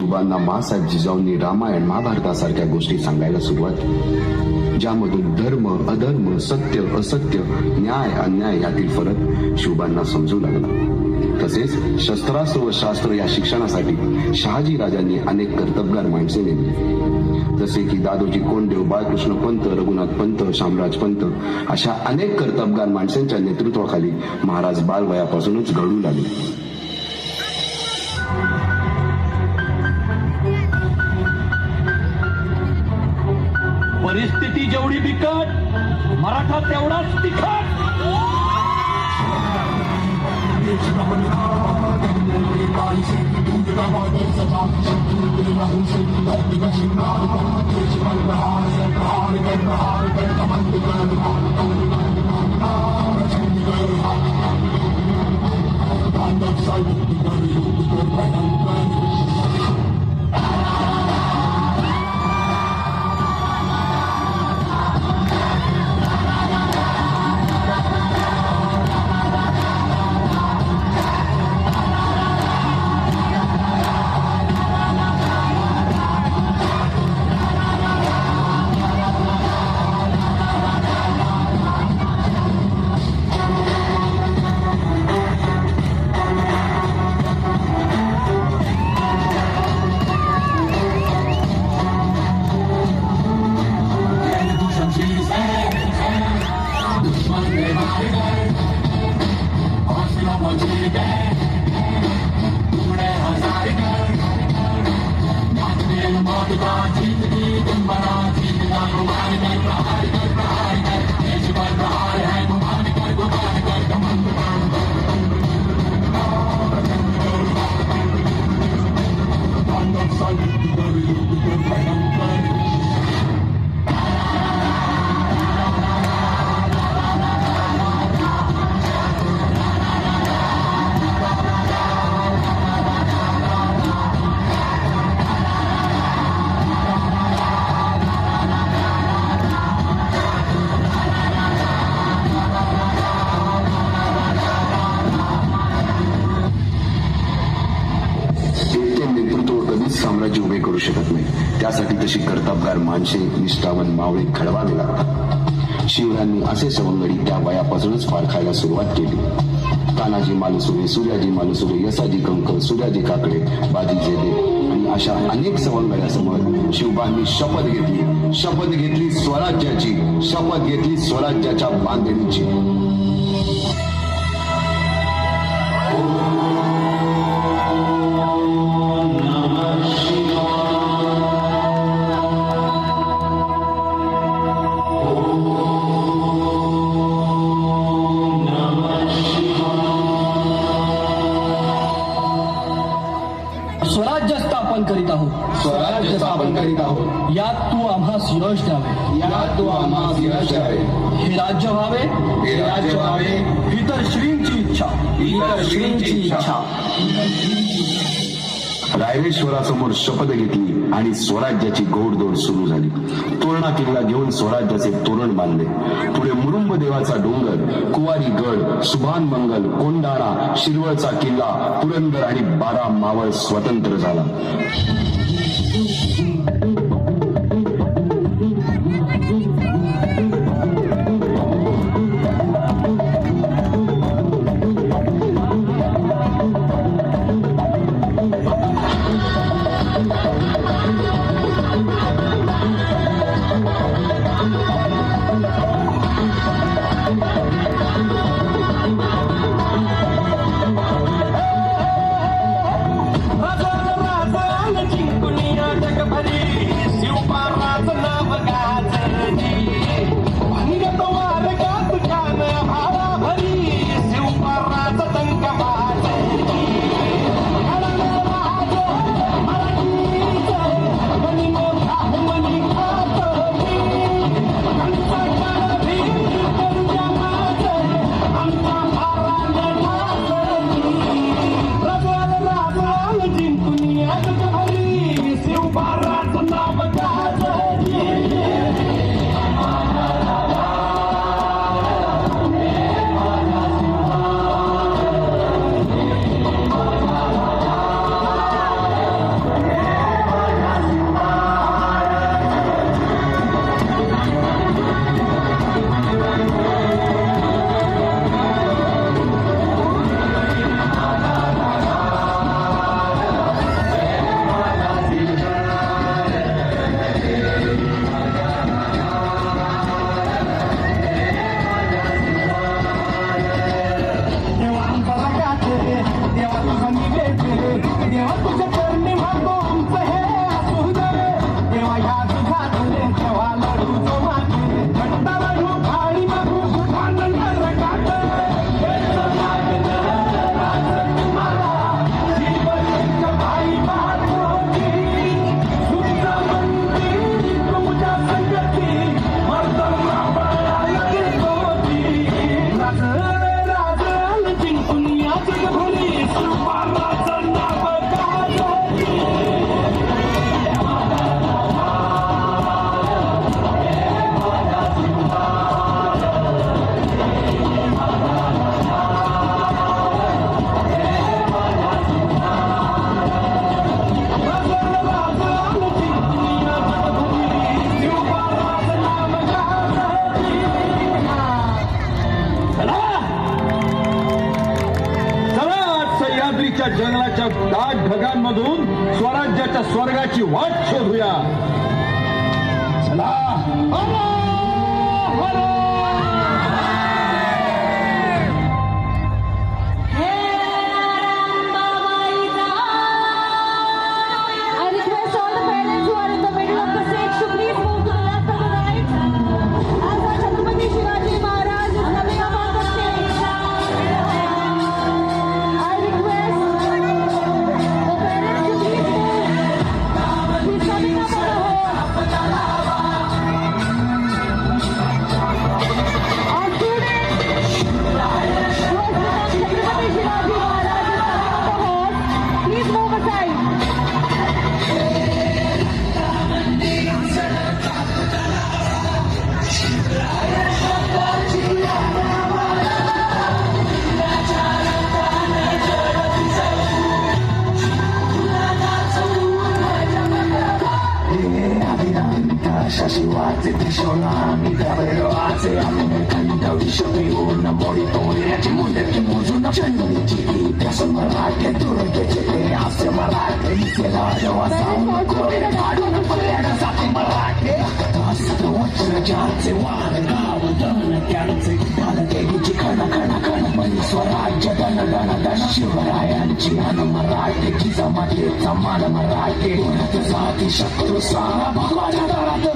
शिवबांना माँसाहेब जिजाऊंनी रामायण महाभारतासारख्या गोष्टी सांगायला सुरुवात केली, ज्यामधून धर्म अधर्म, सत्य असत्य, न्याय अन्याय यातील फरक शिवबांना समजू लागला. तसेच शस्त्रास्त्र व शास्त्र या शिक्षणासाठी शहाजी राजांनी अनेक कर्तबगार माणसे नेमली, जसे की दादोजी कोंडदेव, बाळकृष्ण पंत, रघुनाथ पंत, शामराज पंत अशा अनेक कर्तबगार माणसांच्या नेतृत्वाखाली महाराज बालवयापासूनच घडू लागले. परिस्थिती जेवढी बिकट, मराठा तेवढाच तिखट. साम्राज्य उभे करू शकत नाही, त्यासाठी तशी कर्तबगार माणसे, निष्ठावान मावळे घडवावे लागतात. शिवरायांनी असे सवंगडी त्या वयापासूनच पारखायला सुरुवात केली. तानाजी मालुसरे, सूर्याजी मालुसरे, यसाजी कंक, सूर्याजी काकडे, बाजी जेदे आणि अशा अनेक सवंगड्यासमोर शिवबांनी शपथ घेतली स्वराज्याची, शपथ घेतली स्वराज्याच्या बांधणीची. स्वराज्य स्थापन करीत आहोत, स्वराज्य स्थापन करीत आहोत. यात तू आम्हास यश द्यावे, यात तू आम्हास यश द्यावे. हे राज्य व्हावे, हे राज्य व्हावे, ही तर श्रींची इच्छा, ही तर श्रींची इच्छा. रायरेश्वरासमोर शपथ घेतली आणि स्वराज्याची घोडदौड सुरू झाली. तोरणा किल्ला घेऊन स्वराज्याचे तोरण बांधले. पुढे मुरुंब देवाचा डोंगर, कुवारी गड, सुभान मंगल, कोंढाणा, शिरवळचा किल्ला, पुरंदर आणि 12 मावळ स्वतंत्र झाला. दाट ढगांमधून स्वराज्याच्या स्वर्गाची वाट शोधूया. चला. I request all the parents who are in the middle of the stage to please move to the left or the right as our Chhatrapati Shivaji Maharaj is coming up on the stage. I request the parents to please move. He's coming up on the horse. Our students who has become Chhatrapati Shivaji Maharaj is coming on the horse. Please move aside. Shashiwate Tishonami Davero Ate Amene Kanda Vishapi Una Moritori Ati Munde Kimuzuna Chendali Chiki Piasamarate Durante Chete Ase Marate Iselada Wasama Kore Kaduna Palena Sati Marate Akatasa Wachana Jatse Wane Gawa Dana Galaxy Dana Degi Chikana Kana Kana Mani Swaraja Dana Dana Dana Shivaraya Chihana Marate Kizamate Samana Marate Unate Sati Shatru Sara Bhagwata Darata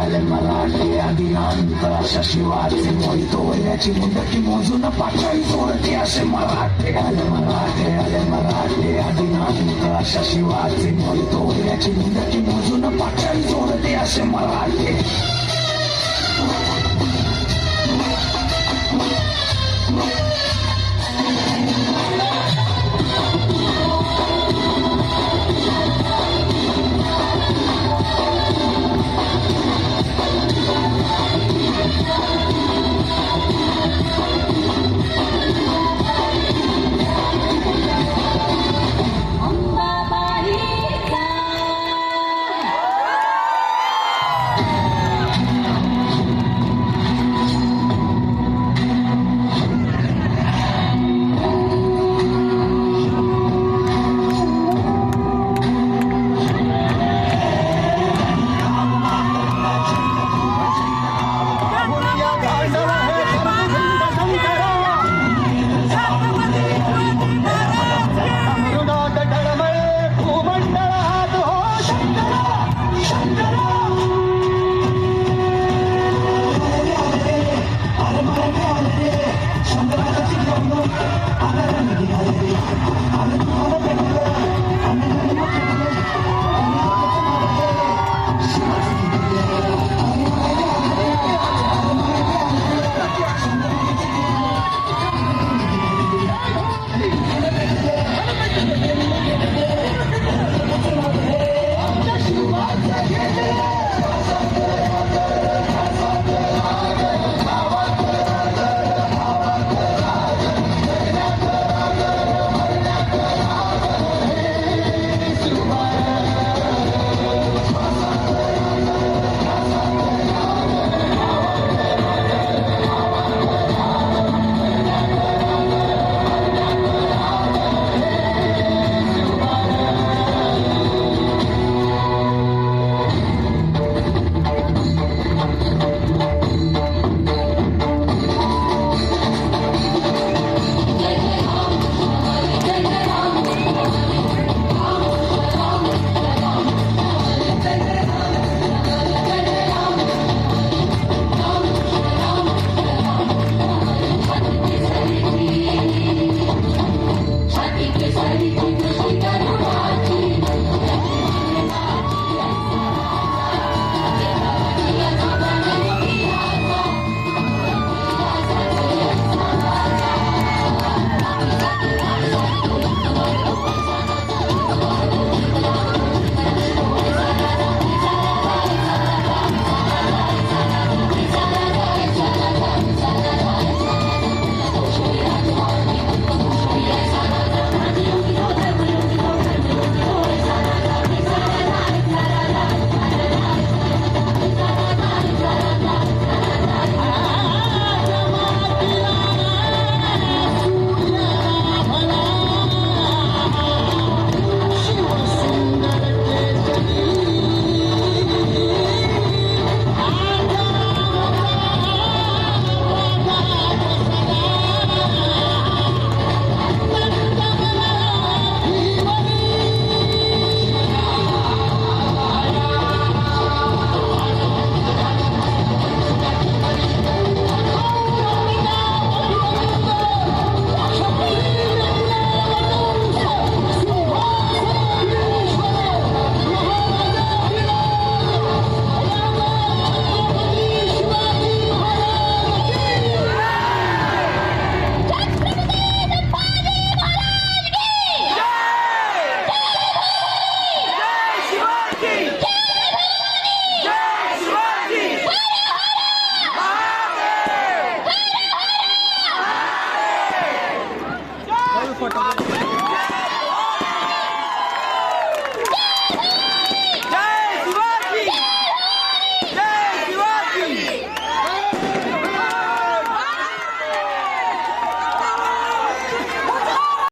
Ale Marate Adinanta Shashiwati Moritore Chimunda Kimuzuna Pachai Sorati Ashe Marate Ale Marate Adinanta Shashiwati Moritore Chimunda Kimuzuna Pachai Sorati Ashe Marate